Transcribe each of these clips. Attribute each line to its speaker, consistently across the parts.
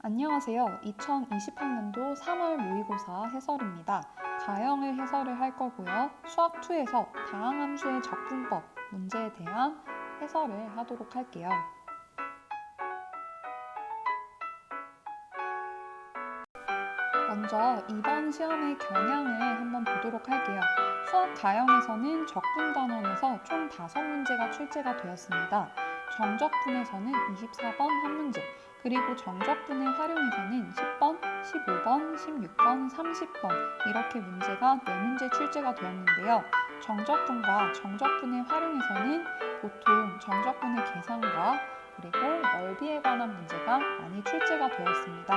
Speaker 1: 안녕하세요. 2020학년도 3월 모의고사 해설입니다. 가형을 해설을 할 거고요. 수학2에서 다항함수의 적분법 문제에 대한 해설을 하도록 할게요. 먼저 이번 시험의 경향을 한번 보도록 할게요. 수학 가형에서는 적분단원에서 총 5문제가 출제가 되었습니다. 정적분에서는 24번 한 문제, 그리고 정적분을 활용해서는 10번, 15번, 16번, 30번 이렇게 문제가 4문제 출제가 되었는데요. 정적분과 정적분을 활용해서는 보통 정적분의 계산과 그리고 넓이에 관한 문제가 많이 출제가 되었습니다.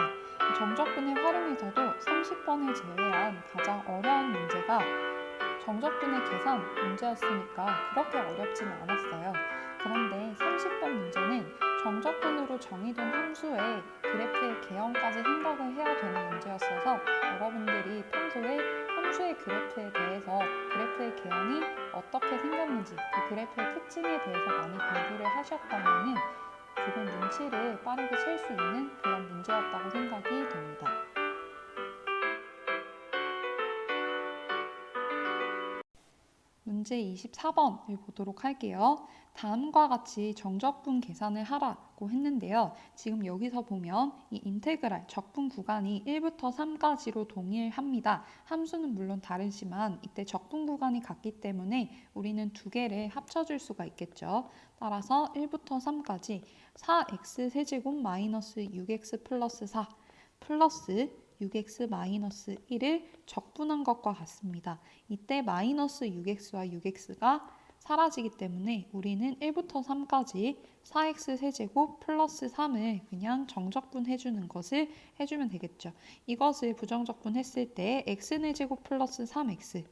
Speaker 1: 정적분을 활용해서도 30번을 제외한 가장 어려운 문제가 정적분의 계산 문제였으니까 그렇게 어렵지는 않았어요. 그런데 30번 문제는 정적분으로 정의된 함수의 그래프의 개형까지 생각을 해야 되는 문제였어서 여러분들이 평소에 함수의 그래프에 대해서 그래프의 개형이 어떻게 생겼는지 그 그래프의 특징에 대해서 많이 공부를 하셨다면 조금 눈치를 빠르게 챌 수 있는 그런 문제였다고 생각이 됩니다. 문제 24번을 보도록 할게요. 다음과 같이 정적분 계산을 하라고 했는데요. 지금 여기서 보면 이 인테그랄 적분 구간이 1부터 3까지로 동일합니다. 함수는 물론 다르지만 이때 적분 구간이 같기 때문에 우리는 두 개를 합쳐줄 수가 있겠죠. 따라서 1부터 3까지 4x 세제곱 마이너스 6x 플러스 4 플러스 6x 마이너스 1을 적분한 것과 같습니다. 이때 마이너스 6x와 6x가 사라지기 때문에 우리는 1부터 3까지 4x 세제곱 플러스 3을 그냥 정적분 해주는 것을 해주면 되겠죠. 이것을 부정적분 했을 때 x의 제곱 플러스 3x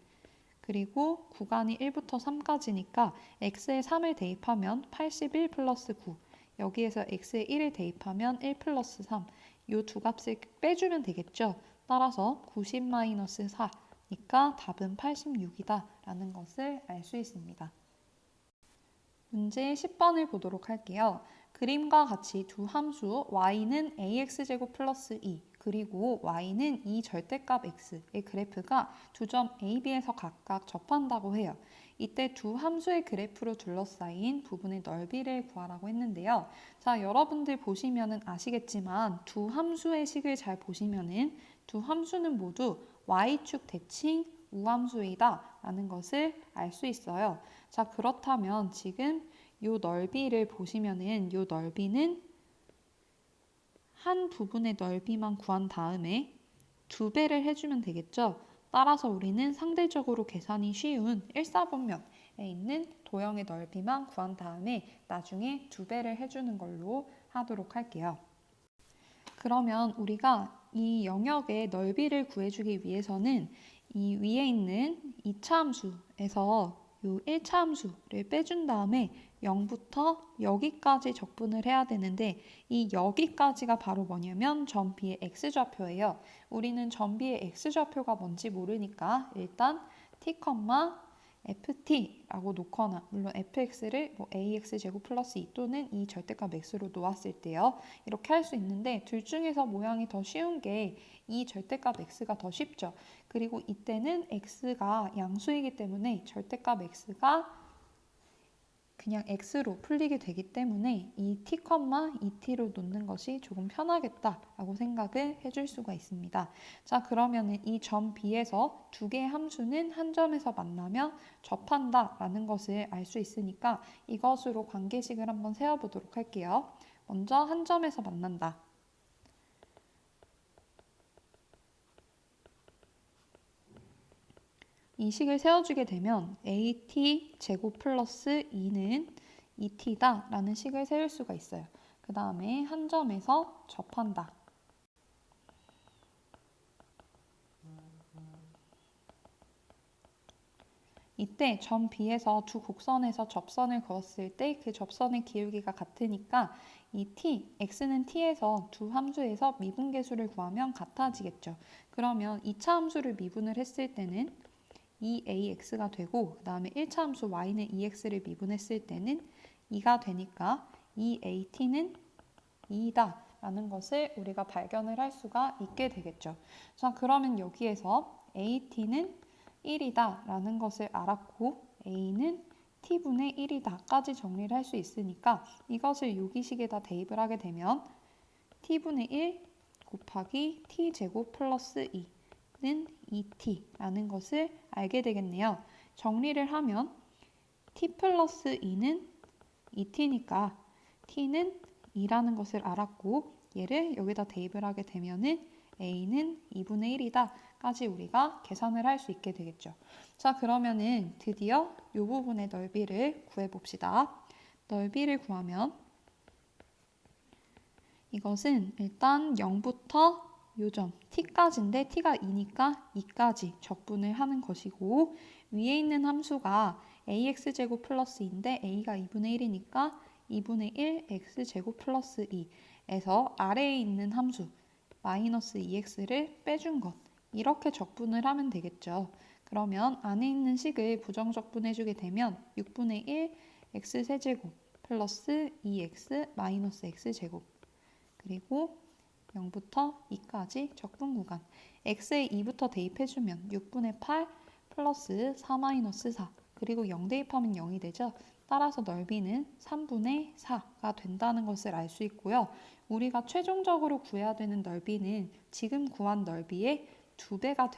Speaker 1: 그리고 구간이 1부터 3까지니까 x에 3을 대입하면 81 플러스 9 여기에서 x에 1을 대입하면 1 플러스 3 이 두 값을 빼주면 되겠죠. 따라서 90-4니까 답은 86이다 라는 것을 알 수 있습니다. 문제 10번을 보도록 할게요. 그림과 같이 두 함수 y는 ax제곱 플러스 2 그리고 y는 2 절대값 x의 그래프가 두 점 A, B에서 각각 접한다고 해요. 이때 두 함수의 그래프로 둘러싸인 부분의 넓이를 구하라고 했는데요. 자, 여러분들 보시면은 아시겠지만 두 함수의 식을 잘 보시면은 두 함수는 모두 y축 대칭 우함수이다 라는 것을 알 수 있어요. 자, 그렇다면 지금 이 넓이를 보시면은 이 넓이는 한 부분의 넓이만 구한 다음에 2배를 해주면 되겠죠. 따라서 우리는 상대적으로 계산이 쉬운 1사분면에 있는 도형의 넓이만 구한 다음에 나중에 2배를 해주는 걸로 하도록 할게요. 그러면 우리가 이 영역의 넓이를 구해주기 위해서는 이 위에 있는 2차 함수에서 이 1차 함수를 빼준 다음에 0부터 여기까지 적분을 해야 되는데 이 여기까지가 바로 뭐냐면 점 B의 x좌표예요. 우리는 점 B의 x좌표가 뭔지 모르니까 일단 t, ft라고 놓거나 물론 fx를 ax제곱 플러스 2 또는 이 절대값 x로 놓았을 때요. 이렇게 할 수 있는데 둘 중에서 모양이 더 쉬운 게 이 절대값 x가 더 쉽죠. 그리고 이때는 x가 양수이기 때문에 절대값 x가 그냥 x로 풀리게 되기 때문에 이 t, 2t로 놓는 것이 조금 편하겠다라고 생각을 해줄 수가 있습니다. 자, 그러면은 이 점 B에서 두 개의 함수는 한 점에서 만나며 접한다라는 것을 알 수 있으니까 이것으로 관계식을 한번 세워보도록 할게요. 먼저 한 점에서 만난다. 이 식을 세워주게 되면 AT 제곱 플러스 2는 2T다 라는 식을 세울 수가 있어요. 그 다음에 한 점에서 접한다. 이때 점 B에서 두 곡선에서 접선을 그었을 때 그 접선의 기울기가 같으니까 이 T, X는 T에서 두 함수에서 미분계수를 구하면 같아지겠죠. 그러면 2차 함수를 미분을 했을 때는 2ax가 되고 그 다음에 1차 함수 y는 2x를 미분했을 때는 2가 되니까 2at는 2다 라는 것을 우리가 발견을 할 수가 있게 되겠죠. 자, 그러면 여기에서 AT는 1이다 라는 것을 알았고 A는 T분의 1이다 까지 정리를 할 수 있으니까 이것을 요기식에다 대입을 하게 되면 T분의 1 곱하기 T제곱 플러스 2는 2T라는 것을 알게 되겠네요. 정리를 하면 T 플러스 2는 2T니까 T는 2라는 것을 알았고 얘를 여기다 대입을 하게 되면은 A는 2분의 1이다 까지 우리가 계산을 할 수 있게 되겠죠. 자, 그러면은 드디어 이 부분의 넓이를 구해봅시다. 넓이를 구하면 이것은 일단 0부터 요점 t까지인데 t가 2니까 2까지 적분을 하는 것이고 위에 있는 함수가 ax제곱 플러스 2인데 a가 2분의 1이니까 2분의 1 x제곱 플러스 2에서 아래에 있는 함수 마이너스 2x를 빼준 것 이렇게 적분을 하면 되겠죠. 그러면 안에 있는 식을 부정적분해주게 되면 6분의 1 x세제곱 플러스 2x 마이너스 x제곱 그리고 0부터 2까지 적분 구간 x에 2부터 대입해주면 6분의 8 플러스 4 마이너스 4 그리고 0 대입하면 0이 되죠. 따라서 넓이는 3분의 4가 된다는 것을 알 수 있고요. 우리가 최종적으로 구해야 되는 넓이는 지금 구한 넓이의 2배가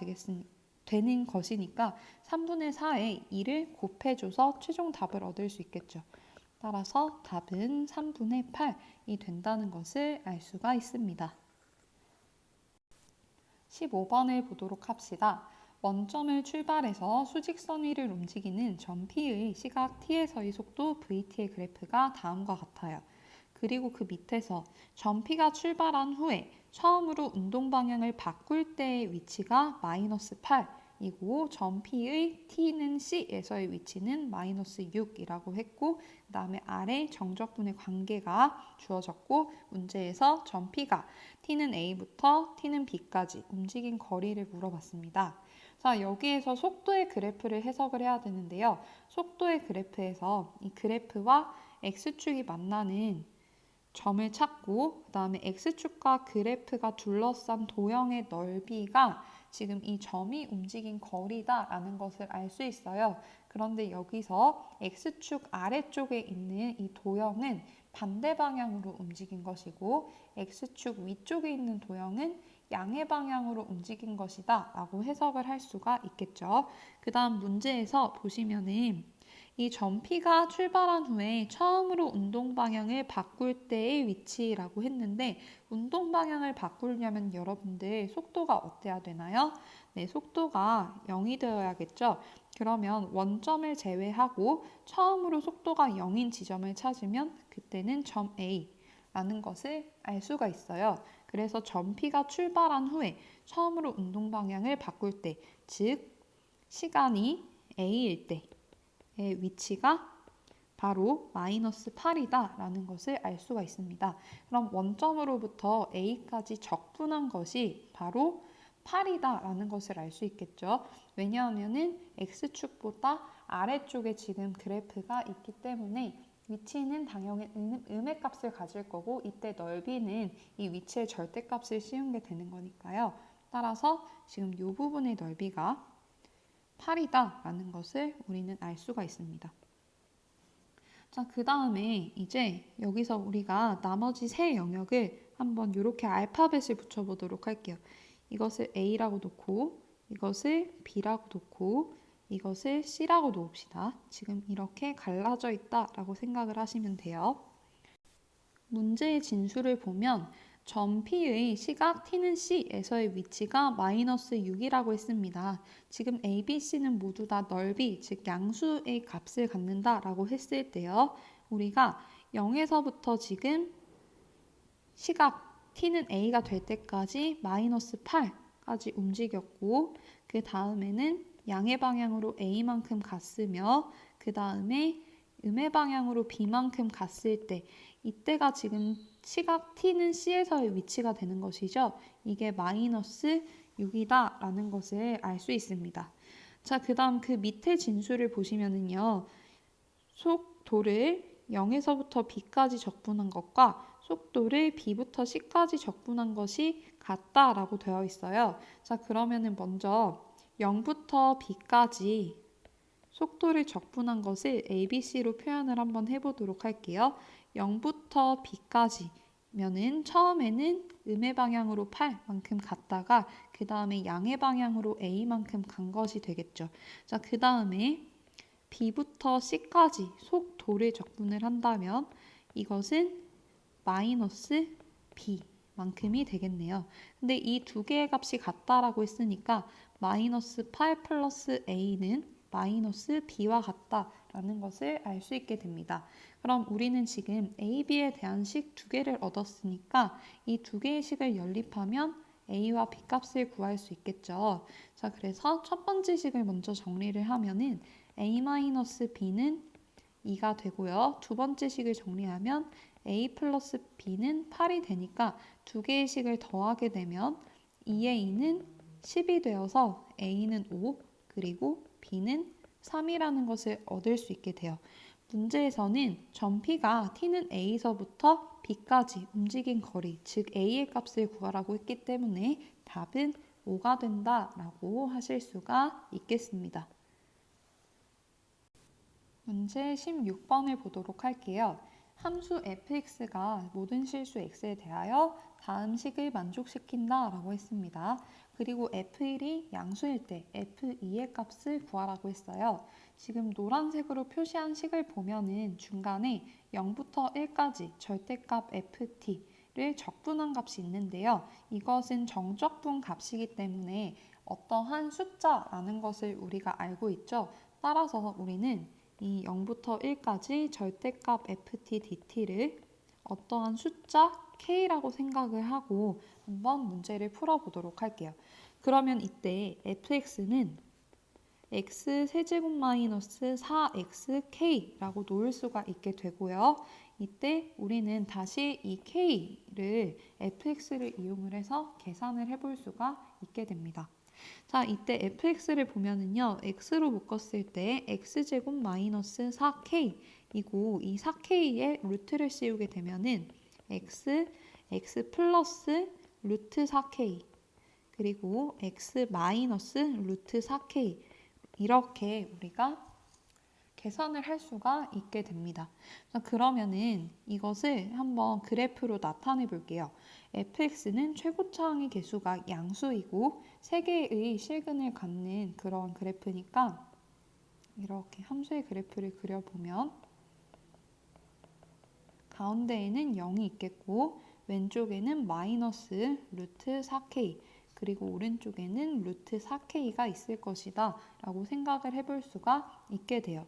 Speaker 1: 되는 것이니까 3분의 4에 2를 곱해줘서 최종 답을 얻을 수 있겠죠. 따라서 답은 3분의 8이 된다는 것을 알 수가 있습니다. 15번을 보도록 합시다. 원점을 출발해서 수직선 위를 움직이는 점 P의 시각 T에서의 속도 VT의 그래프가 다음과 같아요. 그리고 그 밑에서 점 P가 출발한 후에 처음으로 운동 방향을 바꿀 때의 위치가 마이너스 8이고 점 P의 T는 C에서의 위치는 마이너스 6이라고 했고 그 다음에 아래 정적분의 관계가 주어졌고 문제에서 점 P가 T는 A부터 T는 B까지 움직인 거리를 물어봤습니다. 자, 여기에서 속도의 그래프를 해석을 해야 되는데요. 속도의 그래프에서 이 그래프와 X축이 만나는 점을 찾고 그 다음에 X축과 그래프가 둘러싼 도형의 넓이가 지금 이 점이 움직인 거리다라는 것을 알 수 있어요. 그런데 여기서 X축 아래쪽에 있는 이 도형은 반대 방향으로 움직인 것이고 X축 위쪽에 있는 도형은 양의 방향으로 움직인 것이다 라고 해석을 할 수가 있겠죠. 그 다음 문제에서 보시면은 이 점 P가 출발한 후에 처음으로 운동 방향을 바꿀 때의 위치라고 했는데 운동 방향을 바꾸려면 여러분들 속도가 어때야 되나요? 네, 속도가 0이 되어야겠죠. 그러면 원점을 제외하고 처음으로 속도가 0인 지점을 찾으면 그때는 점 A라는 것을 알 수가 있어요. 그래서 점 P가 출발한 후에 처음으로 운동 방향을 바꿀 때, 즉 시간이 A일 때의 위치가 바로 마이너스 8이다 라는 것을 알 수가 있습니다. 그럼 원점으로부터 A까지 적분한 것이 바로 8이다 라는 것을 알 수 있겠죠. 왜냐하면 X축보다 아래쪽에 지금 그래프가 있기 때문에 위치는 당연히 음의 값을 가질 거고 이때 넓이는 이 위치의 절대값을 씌운 게 되는 거니까요. 따라서 지금 이 부분의 넓이가 8이다 라는 것을 우리는 알 수가 있습니다. 자, 그 다음에 이제 여기서 우리가 나머지 세 영역을 한번 이렇게 알파벳을 붙여보도록 할게요. 이것을 A라고 놓고 이것을 B라고 놓고 이것을 C라고 놓읍시다. 지금 이렇게 갈라져 있다라고 생각을 하시면 돼요. 문제의 진수를 보면 점 P의 시각 T는 C에서의 위치가 마이너스 6이라고 했습니다. 지금 A, B, C는 모두 다 넓이, 즉 양수의 값을 갖는다라고 했을 때요. 우리가 0에서부터 지금 시각 T는 A가 될 때까지 마이너스 8까지 움직였고 그 다음에는 양의 방향으로 A만큼 갔으며 그 다음에 음의 방향으로 B만큼 갔을 때 이때가 지금 시각 T는 C에서의 위치가 되는 것이죠. 이게 마이너스 6이다 라는 것을 알 수 있습니다. 자, 그 다음 그 밑에 진수를 보시면은요. 속도를 0에서부터 B까지 적분한 것과 속도를 b부터 c까지 적분한 것이 같다라고 되어 있어요. 자, 그러면은 먼저 0부터 b까지 속도를 적분한 것을 ABC로 표현을 한번 해보도록 할게요. 0부터 b까지면은 처음에는 음의 방향으로 8만큼 갔다가 그 다음에 양의 방향으로 A만큼 간 것이 되겠죠. 자, 그 다음에 B부터 C까지 속도를 적분을 한다면 이것은 마이너스 B만큼이 되겠네요. 근데 이 두 개의 값이 같다라고 했으니까 마이너스 8 플러스 A는 마이너스 B와 같다라는 것을 알 수 있게 됩니다. 그럼 우리는 지금 A, B에 대한 식 두 개를 얻었으니까 이 두 개의 식을 연립하면 A와 B 값을 구할 수 있겠죠. 자, 그래서 첫 번째 식을 먼저 정리를 하면은 A-B는 2가 되고요. 두 번째 식을 정리하면 A 플러스 B는 8이 되니까 두 개의 식을 더하게 되면 2의 2는 10이 되어서 A는 5 그리고 B는 3이라는 것을 얻을 수 있게 돼요. 문제에서는 점 P가 T는 A서부터 B까지 움직인 거리, 즉 A의 값을 구하라고 했기 때문에 답은 5가 된다라고 하실 수가 있겠습니다. 문제 16번을 보도록 할게요. 함수 fx가 모든 실수 x에 대하여 다음 식을 만족시킨다 라고 했습니다. 그리고 f1이 양수일 때 f2의 값을 구하라고 했어요. 지금 노란색으로 표시한 식을 보면은 중간에 0부터 1까지 절대값 ft를 적분한 값이 있는데요. 이것은 정적분 값이기 때문에 어떠한 숫자라는 것을 우리가 알고 있죠. 따라서 우리는 이 0부터 1까지 절대값 ft dt를 어떠한 숫자 k라고 생각을 하고 한번 문제를 풀어보도록 할게요. 그러면 이때 fx는 x세제곱 마이너스 4xk라고 놓을 수가 있게 되고요. 이때 우리는 다시 이 k를 fx를 이용을 해서 계산을 해볼 수가 있게 됩니다. 자, 이때 fx를 보면은요, x로 묶었을 때 x제곱 마이너스 4k이고 이 4k에 루트를 씌우게 되면은 x 플러스 루트 4k 그리고 x 마이너스 루트 4k 이렇게 우리가 계산을 할 수가 있게 됩니다. 자, 그러면은 이것을 한번 그래프로 나타내 볼게요. fx는 최고차항의 개수가 양수이고 3개의 실근을 갖는 그런 그래프니까 이렇게 함수의 그래프를 그려보면 가운데에는 0이 있겠고 왼쪽에는 마이너스 루트 4k 그리고 오른쪽에는 루트 4k가 있을 것이다 라고 생각을 해볼 수가 있게 돼요.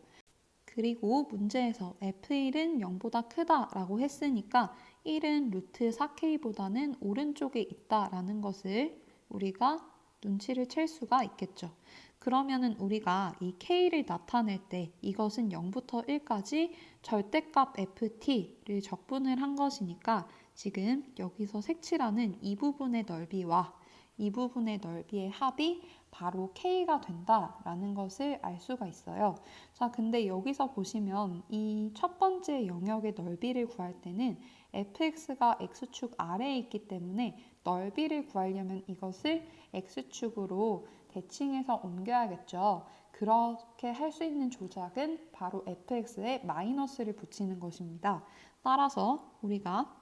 Speaker 1: 그리고 문제에서 f1은 0보다 크다라고 했으니까 1은 루트 4k보다는 오른쪽에 있다라는 것을 우리가 눈치를 챌 수가 있겠죠. 그러면은 우리가 이 k를 나타낼 때 이것은 0부터 1까지 절대값 ft를 적분을 한 것이니까 지금 여기서 색칠하는 이 부분의 넓이와 이 부분의 넓이의 합이 바로 k가 된다라는 것을 알 수가 있어요. 자, 근데 여기서 보시면 이 첫 번째 영역의 넓이를 구할 때는 fx가 x축 아래에 있기 때문에 넓이를 구하려면 이것을 x축으로 대칭해서 옮겨야겠죠. 그렇게 할 수 있는 조작은 바로 fx에 마이너스를 붙이는 것입니다. 따라서 우리가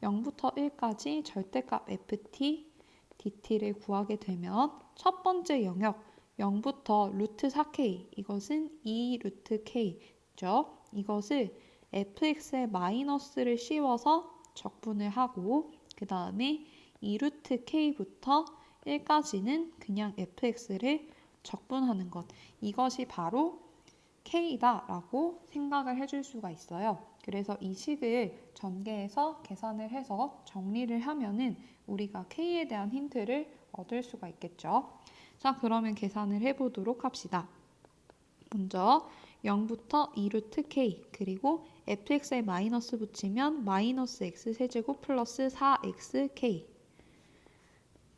Speaker 1: 0부터 1까지 절대값 ft dt를 구하게 되면 첫 번째 영역 0부터 루트 4k 이것은 2 루트 k죠. 이것을 fx에 마이너스를 씌워서 적분을 하고 그 다음에 2 루트 k부터 1까지는 그냥 fx를 적분하는 것. 이것이 바로 k다 라고 생각을 해줄 수가 있어요. 그래서 이 식을 전개해서 계산을 해서 정리를 하면은 우리가 k에 대한 힌트를 얻을 수가 있겠죠. 자, 그러면 계산을 해보도록 합시다. 먼저 0부터 2루트 k 그리고 fx에 마이너스 붙이면 마이너스 x세제곱 플러스 4xk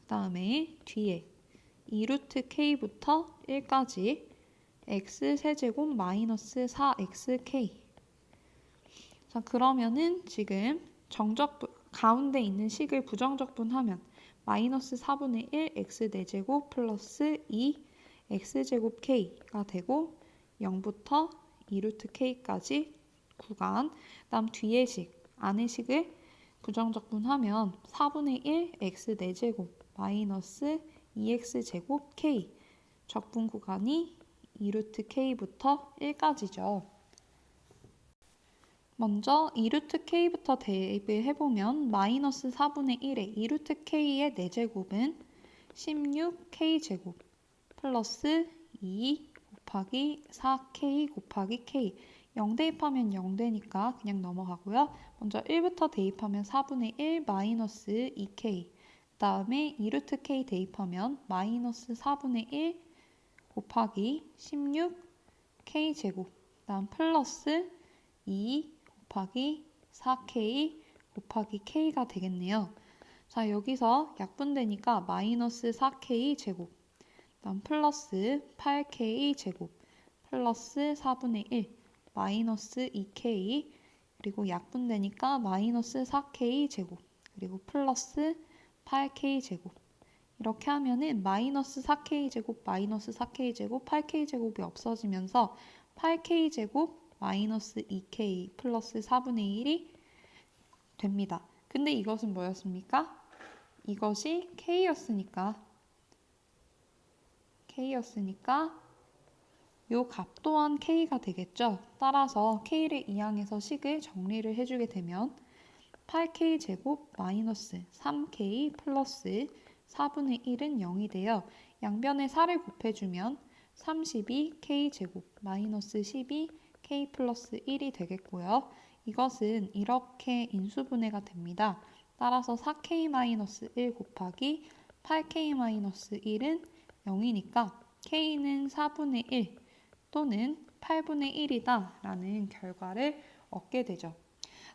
Speaker 1: 그 다음에 뒤에 2루트 k부터 1까지 x세제곱 마이너스 4xk 자, 그러면은 지금 정적분, 가운데 있는 식을 부정적분하면 마이너스 4분의 1 x 4제곱 플러스 2 x제곱 k가 되고 0부터 2루트 k까지 구간, 다음 뒤의 식, 안의 식을 부정적분하면 4분의 1 x 4제곱 마이너스 2x제곱 k 적분 구간이 2루트 k부터 1까지죠. 먼저 2루트 k부터 대입을 해보면 마이너스 4분의 1에 2루트 k의 4제곱은 16k제곱 플러스 2 곱하기 4k 곱하기 k 0 대입하면 0 되니까 그냥 넘어가고요. 먼저 1부터 대입하면 4분의 1 마이너스 2k 그 다음에 2루트 k 대입하면 마이너스 4분의 1 곱하기 16k제곱 그 다음 플러스 2 곱하기 4k 곱하기 k가 되겠네요. 자, 여기서 약분되니까 마이너스 4k 제곱 다음 플러스 8k 제곱 플러스 4분의 1 마이너스 2k 그리고 약분되니까 마이너스 4k 제곱 그리고 플러스 8k 제곱 이렇게 하면은 마이너스 4k 제곱 마이너스 4k 제곱 8k 제곱이 없어지면서 8k 제곱 마이너스 2k 플러스 4분의 1이 됩니다. 근데 이것은 뭐였습니까? 이것이 k였으니까 요 값 또한 k가 되겠죠. 따라서 k를 이항해서 식을 정리를 해주게 되면 8k 제곱 마이너스 3k 플러스 4분의 1은 0이 되어 양변에 4를 곱해주면 32k 제곱 마이너스 12k 플러스 1이 되겠고요. 이것은 이렇게 인수분해가 됩니다. 따라서 4k-1 곱하기 8k-1은 0이니까 k는 4분의 1 또는 8분의 1이다 라는 결과를 얻게 되죠.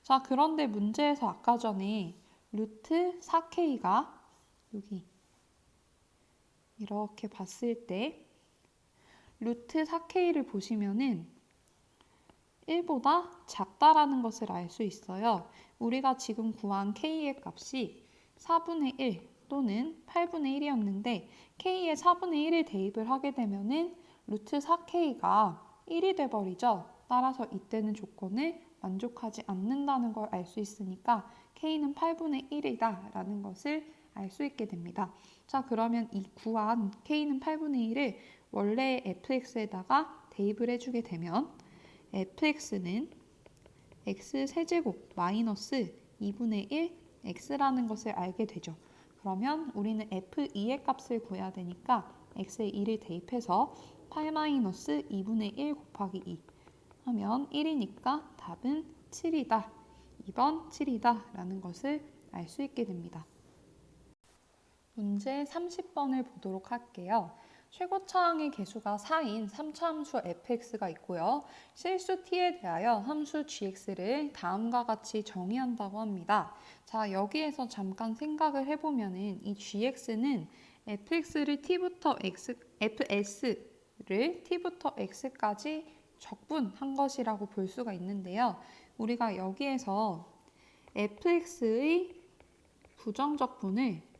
Speaker 1: 자, 그런데 문제에서 아까 전에 루트 4k가 여기 이렇게 봤을 때 루트 4k를 보시면은 1보다 작다라는 것을 알 수 있어요. 우리가 지금 구한 k의 값이 4분의 1 또는 8분의 1이었는데 k에 4분의 1을 대입을 하게 되면은 루트 4k가 1이 돼버리죠. 따라서 이때는 조건을 만족하지 않는다는 걸 알 수 있으니까 k는 8분의 1이다 라는 것을 알 수 있게 됩니다. 자, 그러면 이 구한 k는 8분의 1을 원래의 fx에다가 대입을 해주게 되면 fx는 x세제곱 마이너스 2분의 1 x라는 것을 알게 되죠. 그러면 우리는 f2의 값을 구해야 되니까 x에 2를 대입해서 8-2분의 1 곱하기 2 하면 1이니까 답은 7이다. 2번 7이다 라는 것을 알 수 있게 됩니다. 문제 30번을 보도록 할게요. 최고차항의 개수가 4인 3차함수 fx가 있고요. 실수 t에 대하여 함수 gx를 다음과 같이 정의한다고 합니다. 자, 여기에서 잠깐 생각을 해보면은 이 gx는 fx를 fs를 t부터 x까지 적분한 것이라고 볼 수가 있는데요. 우리가 여기에서 fx의 부정적분을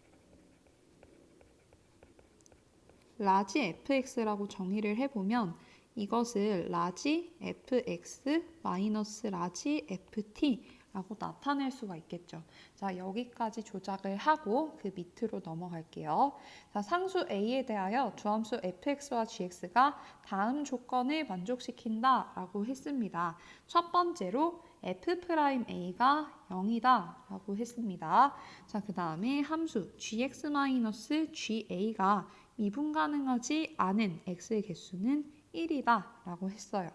Speaker 1: 라지 fx라고 정의를 해보면 이것을 라지 fx 마이너스 라지 ft라고 나타낼 수가 있겠죠. 자, 여기까지 조작을 하고 그 밑으로 넘어갈게요. 자, 상수 a에 대하여 두함수 fx와 gx가 다음 조건을 만족시킨다 라고 했습니다. 첫 번째로 f'a가 0이다 라고 했습니다. 자, 그 다음에 함수 gx-ga가 미분 가능하지 않은 x의 개수는 1이다 라고 했어요.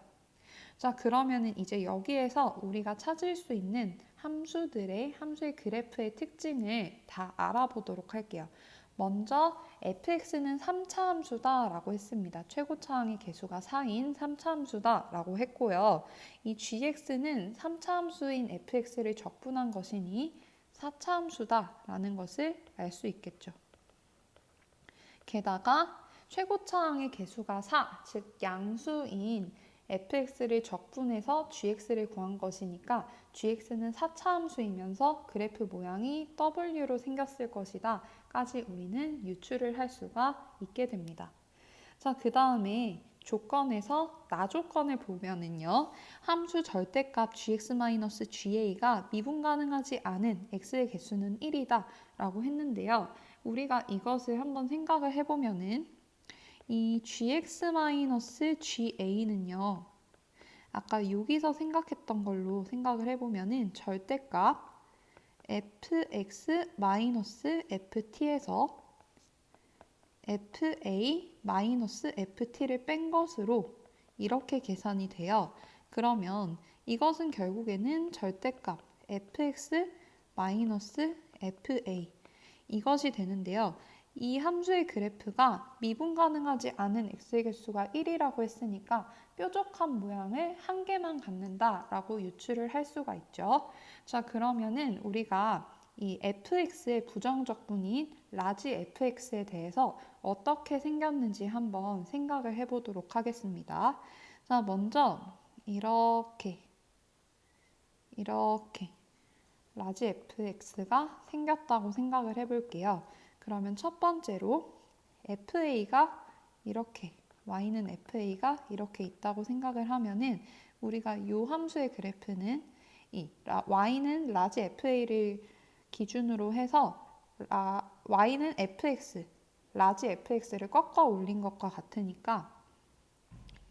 Speaker 1: 자, 그러면은 이제 여기에서 우리가 찾을 수 있는 함수의 그래프의 특징을 다 알아보도록 할게요. 먼저 fx는 3차 함수다 라고 했습니다. 최고차항의 개수가 4인 3차 함수다 라고 했고요. 이 gx는 3차 함수인 fx를 적분한 것이니 4차 함수다 라는 것을 알 수 있겠죠. 게다가 최고차항의 개수가 4, 즉 양수인 fx를 적분해서 gx를 구한 것이니까 gx는 4차 함수이면서 그래프 모양이 w로 생겼을 것이다 까지 우리는 유추를 할 수가 있게 됩니다. 자, 그 다음에 조건에서 나 조건을 보면은요. 함수 절대값 gx-ga가 미분 가능하지 않은 x의 개수는 1이다 라고 했는데요. 우리가 이것을 한번 생각을 해보면은 이 gx-ga는요. 아까 여기서 생각했던 걸로 생각을 해보면은 절대값 fx-ft에서 fa-ft를 뺀 것으로 이렇게 계산이 돼요. 그러면 이것은 결국에는 절대값 fx-fa 이것이 되는데요. 이 함수의 그래프가 미분 가능하지 않은 x의 개수가 1이라고 했으니까 뾰족한 모양을 한 개만 갖는다라고 유추를 할 수가 있죠. 자, 그러면은 우리가 이 fx의 부정적분인 라지 fx에 대해서 어떻게 생겼는지 한번 생각을 해보도록 하겠습니다. 자, 먼저 이렇게 라지 fx가 생겼다고 생각을 해볼게요. 그러면 첫 번째로 fa가 이렇게 y는 fa가 이렇게 있다고 생각을 하면은 우리가 이 함수의 그래프는 이 y는 라지 fa를 기준으로 해서 y는 fx, 라지 fx를 꺾어 올린 것과 같으니까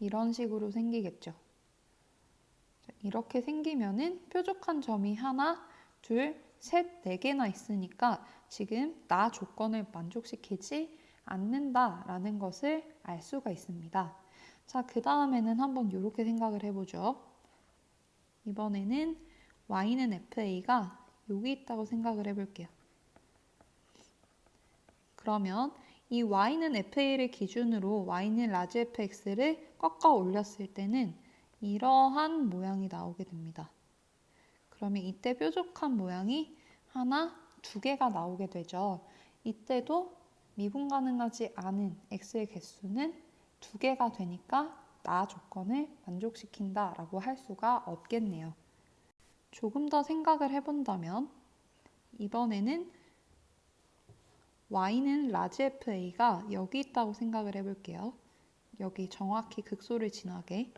Speaker 1: 이런 식으로 생기겠죠. 이렇게 생기면은 뾰족한 점이 하나, 둘, 셋, 네 개나 있으니까 지금 나 조건을 만족시키지 않는다라는 것을 알 수가 있습니다. 자, 그 다음에는 한번 이렇게 생각을 해보죠. 이번에는 y는 fa가 여기 있다고 생각을 해볼게요. 그러면 이 y는 fa를 기준으로 y는 라지 fx를 꺾어 올렸을 때는 이러한 모양이 나오게 됩니다. 그러면 이때 뾰족한 모양이 하나, 두 개가 나오게 되죠. 이때도 미분 가능하지 않은 x의 개수는 두 개가 되니까 나 조건을 만족시킨다라고 할 수가 없겠네요. 조금 더 생각을 해본다면 이번에는 y는 라지 fa가 여기 있다고 생각을 해볼게요. 여기 정확히 극소를 지나게.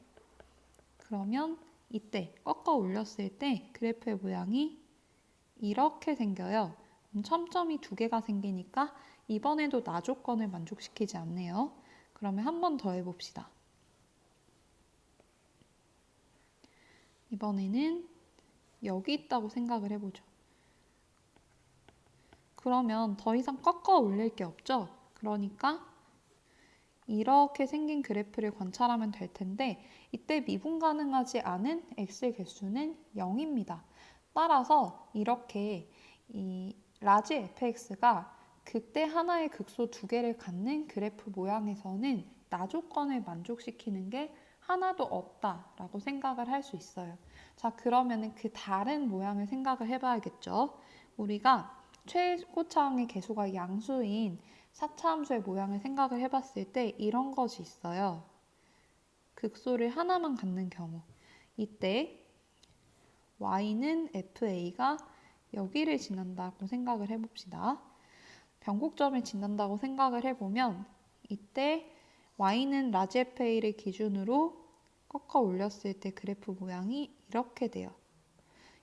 Speaker 1: 그러면 이때 꺾어 올렸을 때 그래프의 모양이 이렇게 생겨요. 첨점이 두 개가 생기니까 이번에도 나 조건을 만족시키지 않네요. 그러면 한 번 더 해봅시다. 이번에는 여기 있다고 생각을 해보죠. 그러면 더 이상 꺾어 올릴 게 없죠. 그러니까 이렇게 생긴 그래프를 관찰하면 될 텐데 이때 미분 가능하지 않은 x의 개수는 0입니다. 따라서 이렇게 이 라지 fx가 극대 하나의 극소 두 개를 갖는 그래프 모양에서는 나 조건을 만족시키는 게 하나도 없다라고 생각을 할 수 있어요. 자, 그러면은 그 다른 모양을 생각을 해봐야겠죠. 우리가 최고차항의 개수가 양수인 4차 함수의 모양을 생각을 해봤을 때 이런 것이 있어요. 극소를 하나만 갖는 경우. 이때 y는 fa가 여기를 지난다고 생각을 해봅시다. 변곡점을 지난다고 생각을 해보면 이때 y는 라지 fa를 기준으로 꺾어 올렸을 때 그래프 모양이 이렇게 돼요.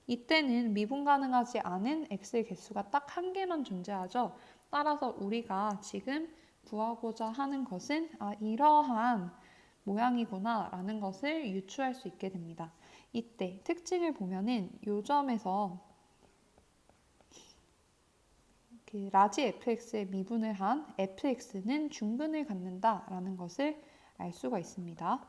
Speaker 1: 이때는 미분 가능하지 않은 x의 개수가 딱 한 개만 존재하죠. 따라서 우리가 지금 구하고자 하는 것은 이러한 모양이구나 라는 것을 유추할 수 있게 됩니다. 이때 특징을 보면은 이 점에서 그 라지 fx에 미분을 한 fx는 중근을 갖는다 라는 것을 알 수가 있습니다.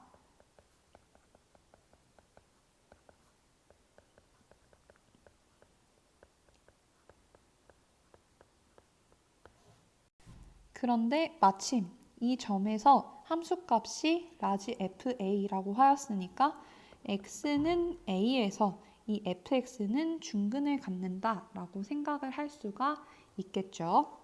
Speaker 1: 그런데 마침 이 점에서 함수값이 라지 fa라고 하였으니까 x는 a에서 이 fx는 중근을 갖는다 라고 생각을 할 수가 있겠죠.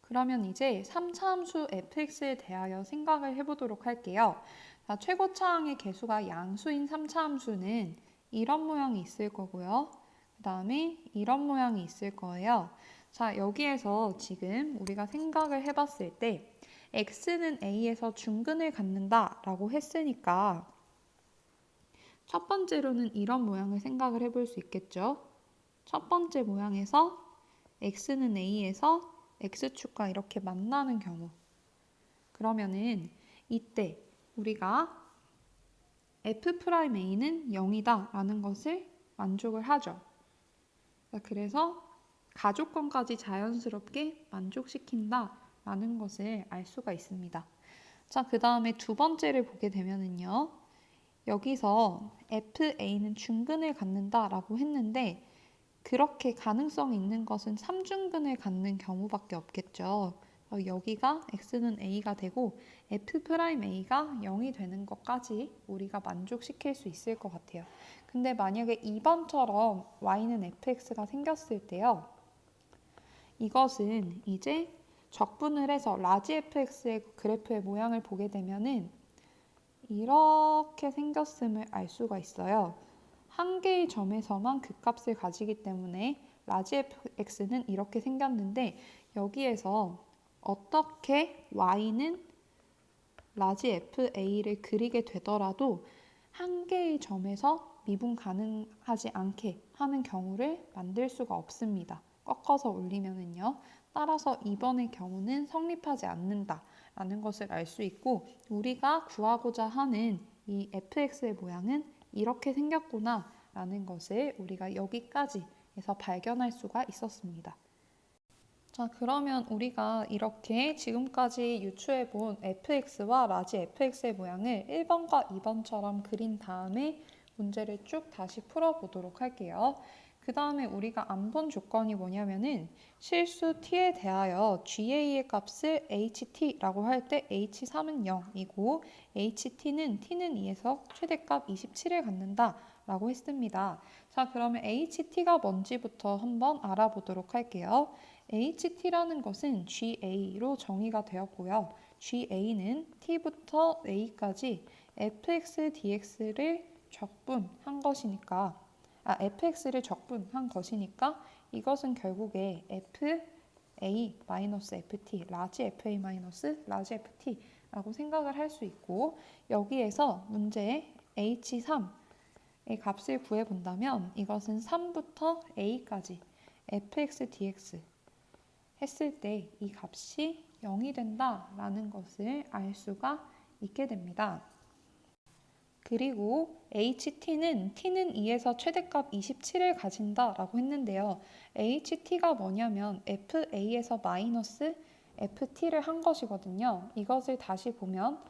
Speaker 1: 그러면 이제 3차 함수 fx에 대하여 생각을 해보도록 할게요. 자, 최고차항의 개수가 양수인 3차 함수는 이런 모양이 있을 거고요. 그 다음에 이런 모양이 있을 거예요. 자, 여기에서 지금 우리가 생각을 해봤을 때 x는 a에서 중근을 갖는다 라고 했으니까 첫 번째로는 이런 모양을 생각을 해볼 수 있겠죠. 첫 번째 모양에서 x는 a에서 x축과 이렇게 만나는 경우, 그러면은 이때 우리가 f'a는 0이다 라는 것을 만족을 하죠. 그래서 가조건까지 자연스럽게 만족시킨다 라는 것을 알 수가 있습니다. 자, 그 다음에 두 번째를 보게 되면은요. 여기서 FA는 중근을 갖는다 라고 했는데 그렇게 가능성이 있는 것은 3중근을 갖는 경우밖에 없겠죠. 여기가 X는 A가 되고 F'A가 0이 되는 것까지 우리가 만족시킬 수 있을 것 같아요. 근데 만약에 2번처럼 Y는 fx가 생겼을 때요. 이것은 이제 적분을 해서 라지 fx의 그래프의 모양을 보게 되면은 이렇게 생겼음을 알 수가 있어요. 한 개의 점에서만 극값을 가지기 때문에 라지 fx는 이렇게 생겼는데 여기에서 어떻게 y는 라지 fa를 그리게 되더라도 한 개의 점에서 미분 가능하지 않게 하는 경우를 만들 수가 없습니다. 꺾어서 올리면은요. 따라서 2번의 경우는 성립하지 않는다 라는 것을 알 수 있고 우리가 구하고자 하는 이 fx의 모양은 이렇게 생겼구나 라는 것을 우리가 여기까지에서 발견할 수가 있었습니다. 자, 그러면 우리가 이렇게 지금까지 유추해 본 fx와 라지 fx의 모양을 1번과 2번처럼 그린 다음에 문제를 쭉 다시 풀어보도록 할게요. 그 다음에 우리가 안 본 조건이 뭐냐면은 실수 t에 대하여 ga의 값을 ht라고 할 때 h3은 0이고 ht는 t는 2에서 최대값 27을 갖는다 라고 했습니다. 자, 그러면 ht가 뭔지부터 한번 알아보도록 할게요. ht라는 것은 ga로 정의가 되었고요. ga는 t부터 a까지 fx dx를 적분한 것이니까 fx를 적분한 것이니까 이것은 결국에 fa-ft, 라지 fa-라지 ft라고 생각을 할 수 있고 여기에서 문제에 h3의 값을 구해본다면 이것은 3부터 a까지 fx dx 했을 때 이 값이 0이 된다라는 것을 알 수가 있게 됩니다. 그리고 HT는 T는 2에서 최대값 27을 가진다라고 했는데요. HT가 뭐냐면 FA에서 마이너스 FT를 한 것이거든요. 이것을 다시 보면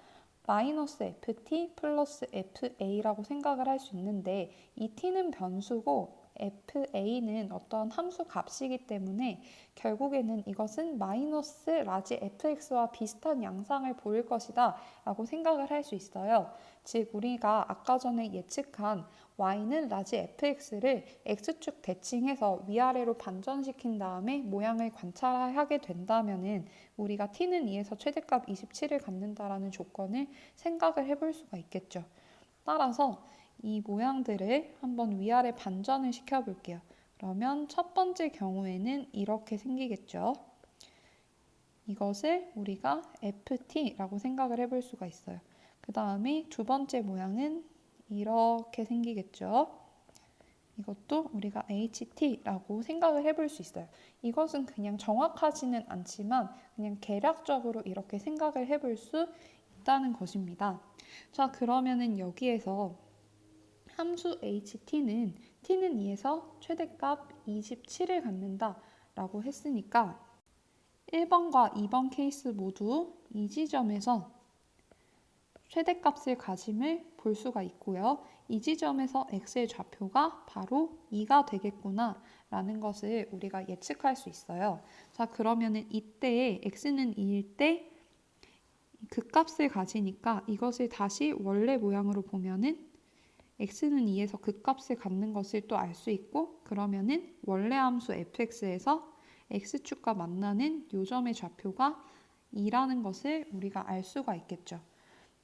Speaker 1: 마이너스 FT 플러스 FA라고 생각을 할 수 있는데 이 T는 변수고 FA는 어떤 함수 값이기 때문에 결국에는 이것은 마이너스 라지 fx와 비슷한 양상을 보일 것이다 라고 생각을 할 수 있어요. 즉 우리가 아까 전에 예측한 y는 라지 fx를 x축 대칭해서 위아래로 반전시킨 다음에 모양을 관찰하게 된다면은 우리가 t는 2에서 최대값 27을 갖는다라는 조건을 생각을 해볼 수가 있겠죠. 따라서 이 모양들을 한번 위아래 반전을 시켜볼게요. 그러면 첫 번째 경우에는 이렇게 생기겠죠. 이것을 우리가 ft라고 생각을 해볼 수가 있어요. 그 다음에 두 번째 모양은 이렇게 생기겠죠. 이것도 우리가 ht라고 생각을 해볼 수 있어요. 이것은 그냥 정확하지는 않지만 그냥 개략적으로 이렇게 생각을 해볼 수 있다는 것입니다. 자, 그러면은 여기에서 함수 ht는 t는 2에서 최대값 27을 갖는다 라고 했으니까 1번과 2번 케이스 모두 이 지점에서 최대값을 가짐을 볼 수가 있고요. 이 지점에서 x의 좌표가 바로 2가 되겠구나 라는 것을 우리가 예측할 수 있어요. 자, 그러면은 이때에 x는 2일 때 극값을 가지니까 이것을 다시 원래 모양으로 보면은 x는 2에서 극값을 갖는 것을 또 알 수 있고 그러면은 원래 함수 fx에서 x축과 만나는 요점의 좌표가 2라는 것을 우리가 알 수가 있겠죠.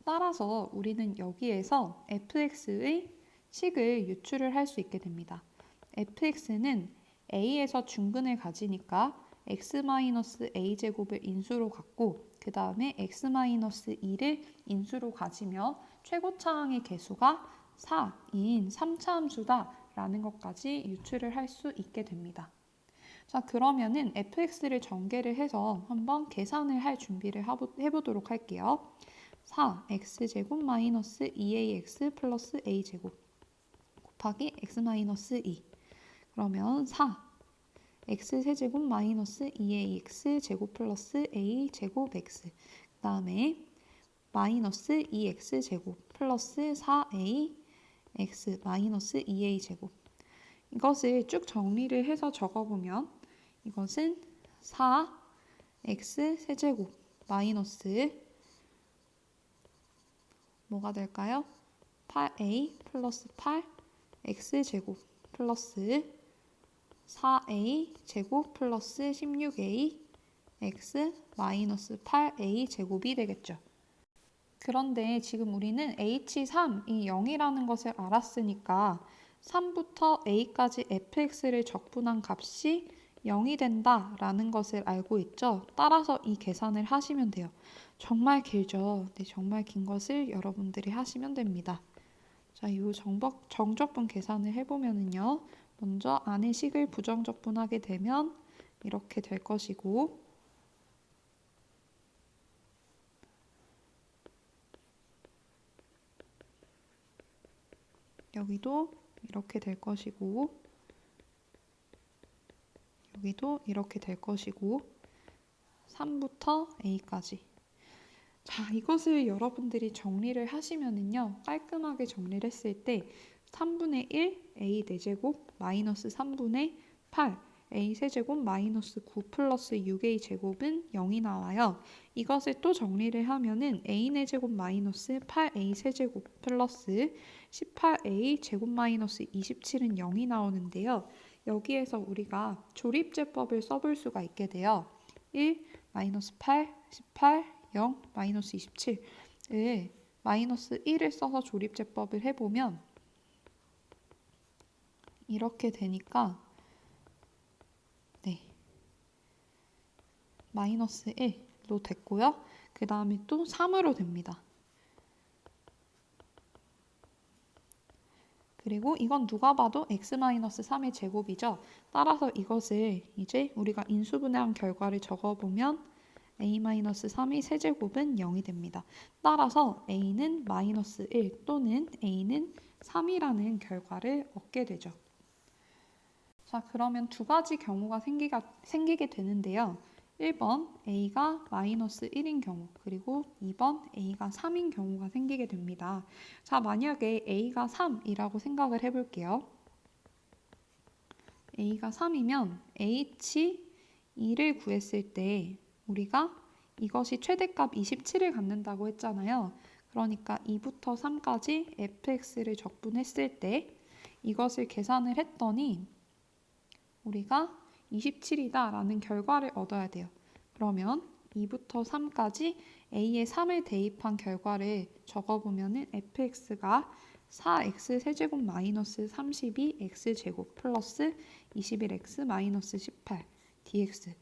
Speaker 1: 따라서 우리는 여기에서 fx의 식을 유출을 할 수 있게 됩니다. fx는 a에서 중근을 가지니까 x-a제곱을 인수로 갖고 그 다음에 x-2를 인수로 가지며 최고차항의 개수가 4인 3차 함수다라는 것까지 유출을 할 수 있게 됩니다. 자, 그러면은 fx를 전개를 해서 한번 계산을 할 준비를 해보도록 할게요. 4x제곱 마이너스 2ax 플러스 a제곱 곱하기 x-2 그러면 4 x세제곱 마이너스 2ax 제곱 플러스 a제곱 x 그 다음에 마이너스 2x 제곱 플러스 4a x 마이너스 2a 제곱 이것을 쭉 정리를 해서 적어보면 이것은 4x 세제곱 마이너스 뭐가 될까요? 8a 플러스 8x 제곱 플러스 4a 제곱 플러스 16a x 마이너스 8a 제곱이 되겠죠. 그런데 지금 우리는 h3이 0이라는 것을 알았으니까 3부터 a까지 fx를 적분한 값이 0이 된다라는 것을 알고 있죠. 따라서 이 계산을 하시면 돼요. 정말 길죠. 네, 정말 긴 것을 여러분들이 하시면 됩니다. 자, 이 정적분 계산을 해보면은요. 먼저 안의 식을 부정적분하게 되면 이렇게 될 것이고 여기도 이렇게 될 것이고 여기도 이렇게 될 것이고 3부터 a까지 자, 이것을 여러분들이 정리를 하시면은요. 깔끔하게 정리를 했을 때 3분의 1 a 4제곱 마이너스 3분의 8 a 세제곱 마이너스 9 플러스 6a 제곱은 0이 나와요. 이것을 또 정리를 하면은 a 4제곱 마이너스 8a 세제곱 플러스 18a 제곱 마이너스 27은 0이 나오는데요. 여기에서 우리가 조립제법을 써볼 수가 있게 돼요. 1 마이너스 8 18 0 마이너스 27을 마이너스 1을 써서 조립제법을 해보면 이렇게 되니까 네 마이너스 1로 됐고요. 그 다음에 또 3으로 됩니다. 그리고 이건 누가 봐도 x-3의 제곱이죠. 따라서 이것을 이제 우리가 인수분해한 결과를 적어보면 a-3의 세제곱은 0이 됩니다. 따라서 a는 마이너스 1 또는 a는 3이라는 결과를 얻게 되죠. 자, 그러면 두 가지 경우가 생기게 되는데요. 1번 a가 마이너스 1인 경우 그리고 2번 a가 3인 경우가 생기게 됩니다. 자, 만약에 a가 3이라고 생각을 해볼게요. a가 3이면 h2를 구했을 때 우리가 이것이 최대값 27을 갖는다고 했잖아요. 그러니까 2부터 3까지 fx를 적분했을 때 이것을 계산을 했더니 우리가 27이다 라는 결과를 얻어야 돼요. 그러면 2부터 3까지 a에 3을 대입한 결과를 적어보면 fx가 4x 세제곱 마이너스 32x 제곱 플러스 21x 마이너스 18 dx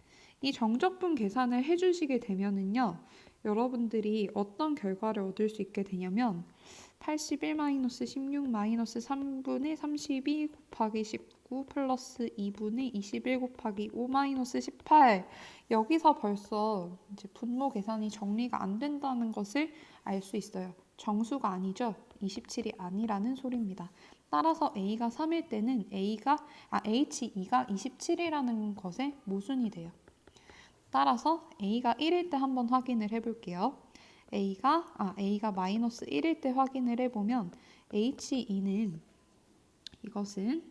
Speaker 1: 이 정적분 계산을 해주시게 되면은요. 여러분들이 어떤 결과를 얻을 수 있게 되냐면 81-16-3분의 32 곱하기 19 플러스 2분의 21 곱하기 5-18 여기서 벌써 이제 분모 계산이 정리가 안 된다는 것을 알 수 있어요. 정수가 아니죠. 27이 아니라는 소리입니다. 따라서 a가 3일 때는 h2가 27이라는 것의 모순이 돼요. 따라서 a가 1일 때 한번 확인을 해볼게요. a가 마이너스 1일 때 확인을 해보면 h2는 이것은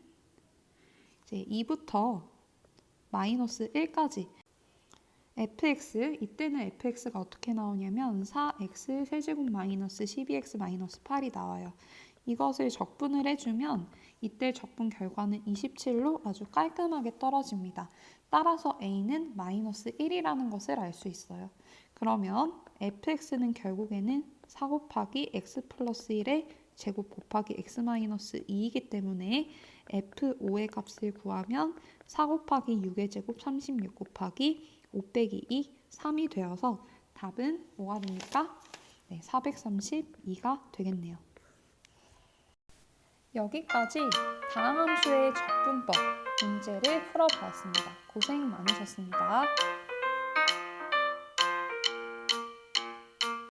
Speaker 1: 이제 2부터 마이너스 1까지 fx 이때는 fx가 어떻게 나오냐면 4x 세제곱 마이너스 12x 마이너스 8이 나와요. 이것을 적분을 해주면 이때 적분 결과는 27로 아주 깔끔하게 떨어집니다. 따라서 a는 마이너스 1이라는 것을 알 수 있어요. 그러면 fx는 결국에는 4 곱하기 x 플러스 1의 제곱 곱하기 x 마이너스 2이기 때문에 F5의 값을 구하면 4 곱하기 6의 제곱 36 곱하기 5 빼기 2, 3이 되어서 답은 뭐가 됩니까? 네, 432가 되겠네요. 여기까지 다항함수의 적분법 문제를 풀어보았습니다. 고생 많으셨습니다.